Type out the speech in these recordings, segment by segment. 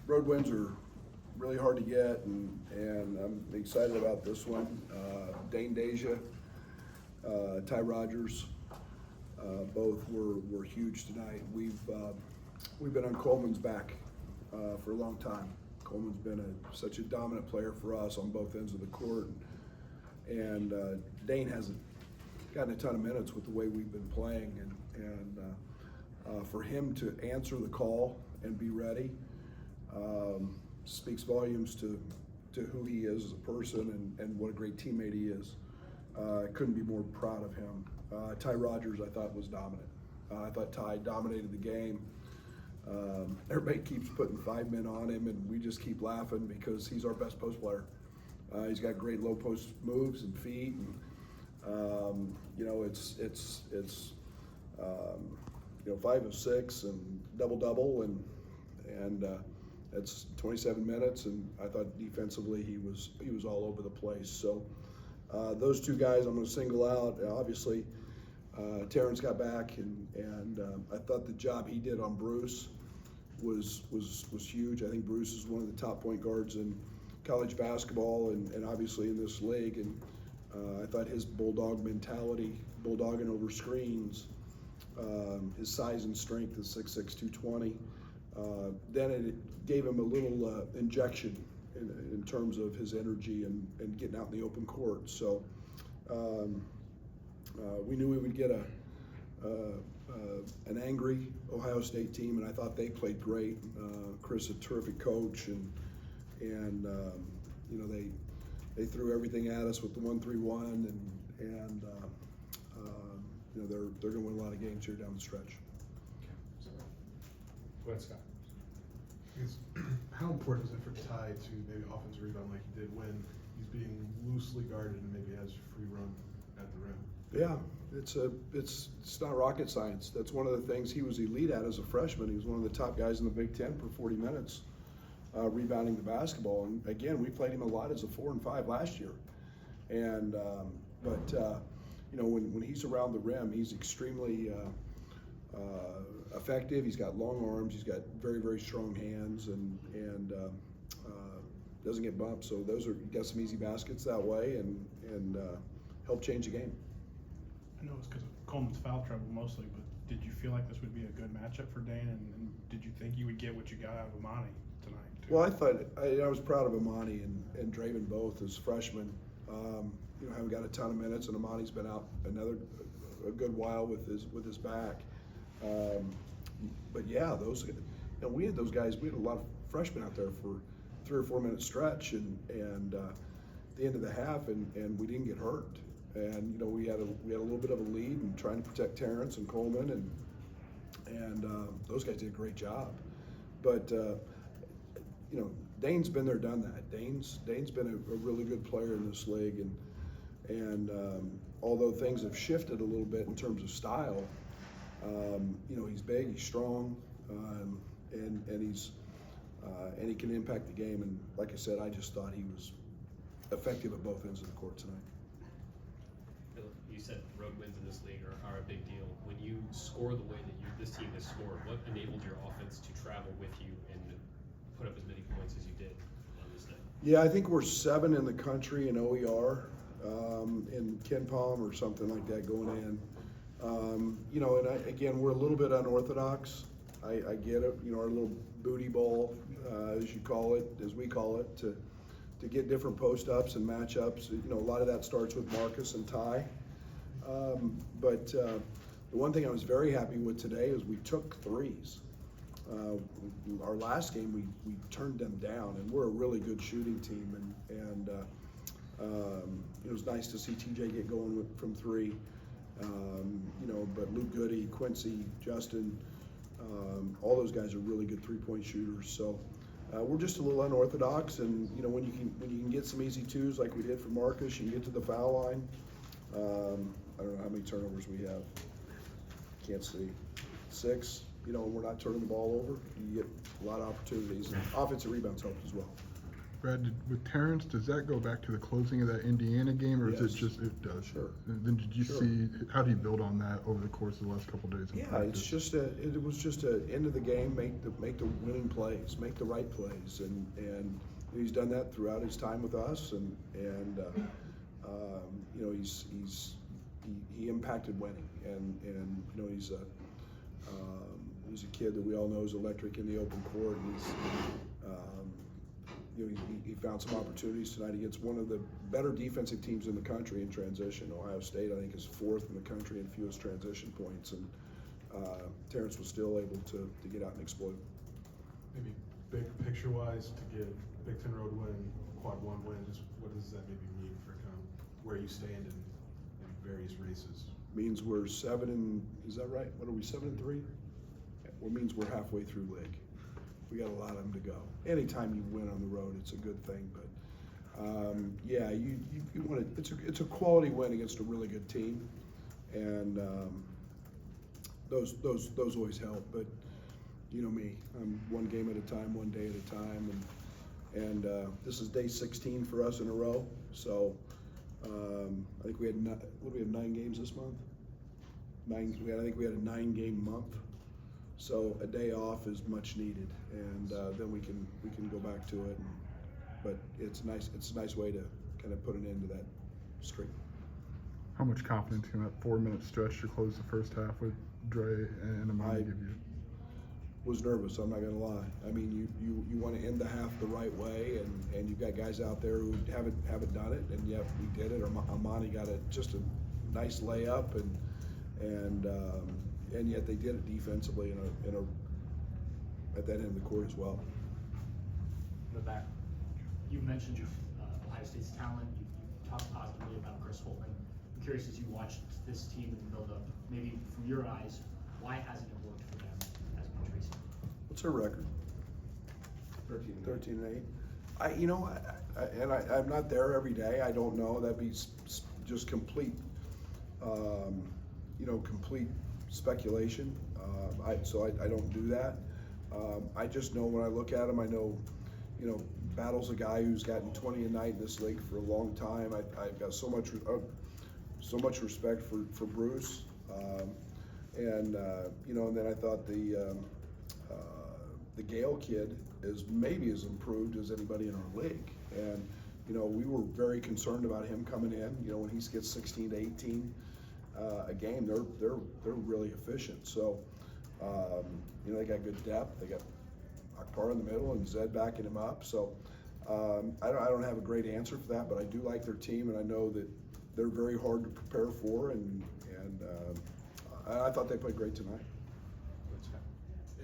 Road wins are really hard to get, and I'm excited about this one. Dane Deja, Ty Rogers, both were huge tonight. We've been on Coleman's back for a long time. Coleman's been such a dominant player for us on both ends of the court, and Dane hasn't gotten a ton of minutes with the way we've been playing, and for him to answer the call and be ready speaks volumes to who he is as a person and what a great teammate he is. I couldn't be more proud of him. Ty Rogers, I thought, was dominant. I thought Ty dominated the game. Everybody keeps putting 5 men on him, and we just keep laughing because he's our best post player. He's got great low post moves and feet, and it's 5 of 6 and double, and that's 27 minutes. And I thought defensively he was all over the place. So those two guys I'm going to single out. Obviously, Terrence got back, and I thought the job he did on Bruce was huge. I think Bruce is one of the top point guards in college basketball and obviously in this league. And I thought his bulldog mentality, bulldogging over screens, his size and strength is 6'6", 220. Then it gave him a little injection in terms of his energy and getting out in the open court. So we knew we would get an angry Ohio State team, and I thought they played great. Chris, a terrific coach, and they threw everything at us with the 1-3-1, and they're going to win a lot of games here down the stretch. Go ahead, Scott. How important is it for Ty to maybe offensive rebound like he did when he's being loosely guarded and maybe has free run at the rim? Yeah, it's not rocket science. That's one of the things he was elite at as a freshman. He was one of the top guys in the Big Ten for 40 minutes, rebounding the basketball. And again, we played him a lot as a 4 and 5 last year. And when he's around the rim, he's extremely effective. He's got long arms. He's got very, very strong hands, and doesn't get bumped. So you got some easy baskets that way, and help change the game. I know it's because of Coleman's foul trouble mostly, but did you feel like this would be a good matchup for Dane, and did you think you would get what you got out of Amani tonight, too? Well, I thought I was proud of Amani and Draven both as freshmen. Haven't got a ton of minutes, and Amani's been out a good while with his back. But yeah, we had those guys. We had a lot of freshmen out there for 3 or 4 minute stretch, and at the end of the half, and we didn't get hurt. And we had a little bit of a lead and trying to protect Terrence and Coleman, and those guys did a great job. But Dane's been there, done that. Dane's been a really good player in this league, and although things have shifted a little bit in terms of style, he's big, he's strong, and he can impact the game. And like I said, I just thought he was effective at both ends of the court tonight. You said road wins in this league are a big deal. When you score the way that this team has scored, what enabled your offense to travel with you and put up as many points as you did on this day? Yeah, I think we're 7 in the country in OER, in Ken Palm or something like that going in. Again, we're a little bit unorthodox. I get it. Our little booty ball, as we call it, to get different post ups and matchups. A lot of that starts with Marcus and Ty. But the one thing I was very happy with today is we took threes. Our last game we turned them down, and we're a really good shooting team. And it was nice to see TJ get going from 3. But Luke Goody, Quincy, Justin, all those guys are really good 3-point shooters. So we're just a little unorthodox, and when you can get some easy 2s like we did for Marcus, you can get to the foul line. I don't know how many turnovers we have. Can't see. 6. We're not turning the ball over. You get a lot of opportunities, and offensive rebounds help as well. Brad, with Terrence, does that go back to the closing of that Indiana game, or is Yes. it just, it does? Sure. Then did you Sure. see, how do you build on that over the course of the last couple of days in Yeah, practice? it's just it was just a end of the game, make the winning plays, make the right plays, and he's done that throughout his time with us, and you know, he impacted winning, and you know, he's a kid that we all know is electric in the open court, and he's you know, he found some opportunities tonight against one of the better defensive teams in the country in transition. Ohio State, I think, is 4th in the country in fewest transition points, and Terrence was still able to get out and exploit. Maybe big picture-wise, to get Big Ten Road win, Quad 1 win, just what does that maybe mean for kind of where you stand in various races? Means we're 7 and, is that right? What are we, 7-3? Well, means we're halfway through league. We got a lot of them to go. Anytime you win on the road, it's a good thing. But yeah, you want to. It's a quality win against a really good team, and those always help. But you know me, I'm one game at a time, one day at a time, and this is day 16 for us in a row. So I think we had 9 games this month. I think we had a 9-game month. So a day off is much needed, and then we can go back to it. But it's nice. It's a nice way to kind of put an end to that streak. How much confidence can that 4-minute stretch to close the first half with Dre and Amani give you? Was nervous. I'm not gonna lie. I mean, you want to end the half the right way, and you've got guys out there who haven't done it, and yet we did it. Amani got just a nice layup, and yet they did it defensively at that end of the court as well. In the back, you mentioned your Ohio State's talent. You talked positively about Chris Holtman. I'm curious, as you watched this team in the build-up, maybe from your eyes, why hasn't it worked for them as much recently? What's her record? 13-8. I'm not there every day. I don't know. That'd be just complete, complete speculation. I don't do that. I just know when I look at him, I know, Battle's a guy who's gotten 20 a night in this league for a long time. I've got so much respect for Bruce, and then I thought the Gale kid is maybe as improved as anybody in our league, and we were very concerned about him coming in. When he gets 16 to 18 a game, they're really efficient. So they got good depth. They got Akbar in the middle and Zed backing him up. So I don't have a great answer for that, but I do like their team, and I know that they're very hard to prepare for, and I thought they played great tonight.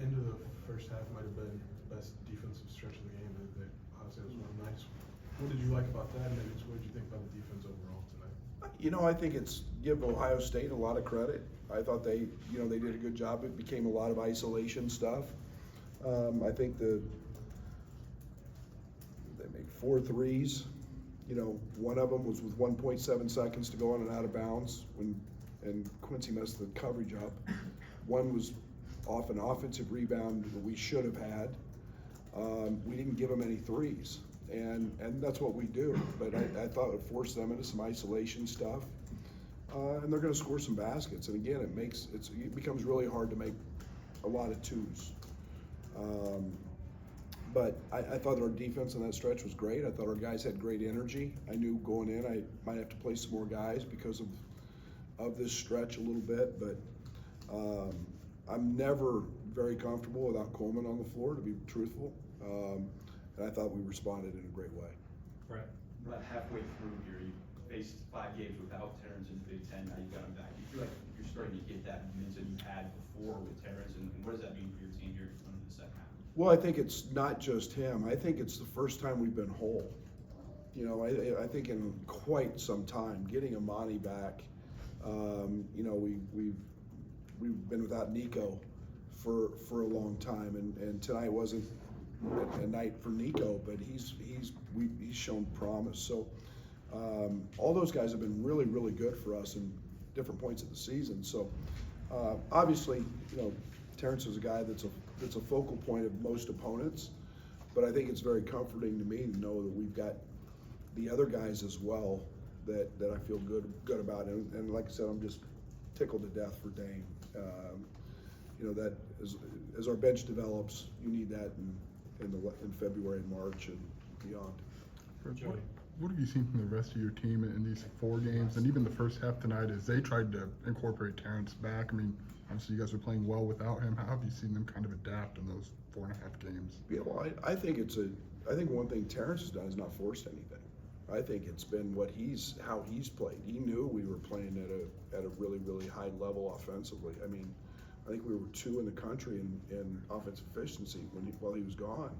End of the first half might have been the best defensive stretch of the game. Honestly, it was one nice. What did you like about that, and maybe what did you think about the defense overall tonight? I think it's give Ohio State a lot of credit. I thought they did a good job. It became a lot of isolation stuff. I think they made 4 threes. One of them was with 1.7 seconds to go on and out of bounds and Quincy messed the coverage up. One was off an offensive rebound that we should have had. We didn't give them any threes, and that's what we do. But I thought it forced them into some isolation stuff, and they're going to score some baskets. And again, it becomes really hard to make a lot of twos. But I thought our defense on that stretch was great. I thought our guys had great energy. I knew going in I might have to play some more guys because of this stretch a little bit, but I'm never very comfortable without Coleman on the floor, to be truthful. And I thought we responded in a great way. Right. About halfway through here, you faced 5 games without Terrence in the Big Ten. Now you got him back. You feel like you're starting to get that momentum you had before with Terrence, and what does that mean for your team here in the second half? Well, I think it's not just him. I think it's the first time we've been whole. I think in quite some time, getting Amani back. We've been without Nico for a long time, and tonight wasn't a night for Nico, but he's shown promise. So all those guys have been really, really good for us in different points of the season. So obviously, Terrence is a guy that's a focal point of most opponents. but I think it's very comforting to me to know that we've got the other guys as well that I feel good about. And like I said, I'm just tickled to death for Dane. You know, that as our bench develops, you need that in February and March and beyond. What have you seen from the rest of your team in these 4 games, and even the first half tonight, as they tried to incorporate Terrence back? I mean, obviously you guys are playing well without him. How have you seen them kind of adapt in those 4.5 games? Yeah, well, I think I think one thing Terrence has done is not forced anything. I think it's been how he's played. He knew we were playing at a really, really high level offensively. I mean, I think we were 2 in the country in offensive efficiency while he was gone.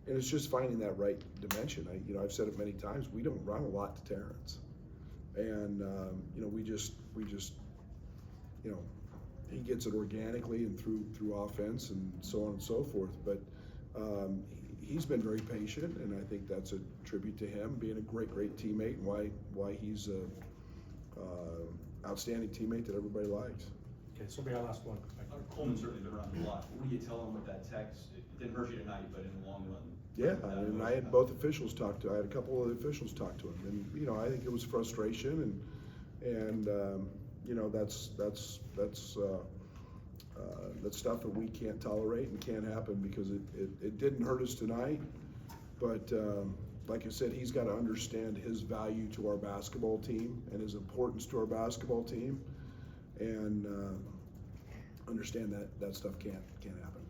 And it's just finding that right dimension. I've said it many times. We don't run a lot to Terrence, and we just he gets it organically and through offense and so on and so forth. But he's been very patient, and I think that's a tribute to him being a great teammate, and why he's a outstanding teammate that everybody likes. Okay, so maybe our last one. Coleman's certainly been around the block. What do you tell him with that text? It didn't hurt you tonight, but in the long run. Yeah, and I had both officials talk to. I had a couple of the officials talk to him, and I think it was frustration, and that's stuff that we can't tolerate and can't happen, because it didn't hurt us tonight, but like I said, he's got to understand his value to our basketball team and his importance to our basketball team, and understand that stuff can't happen.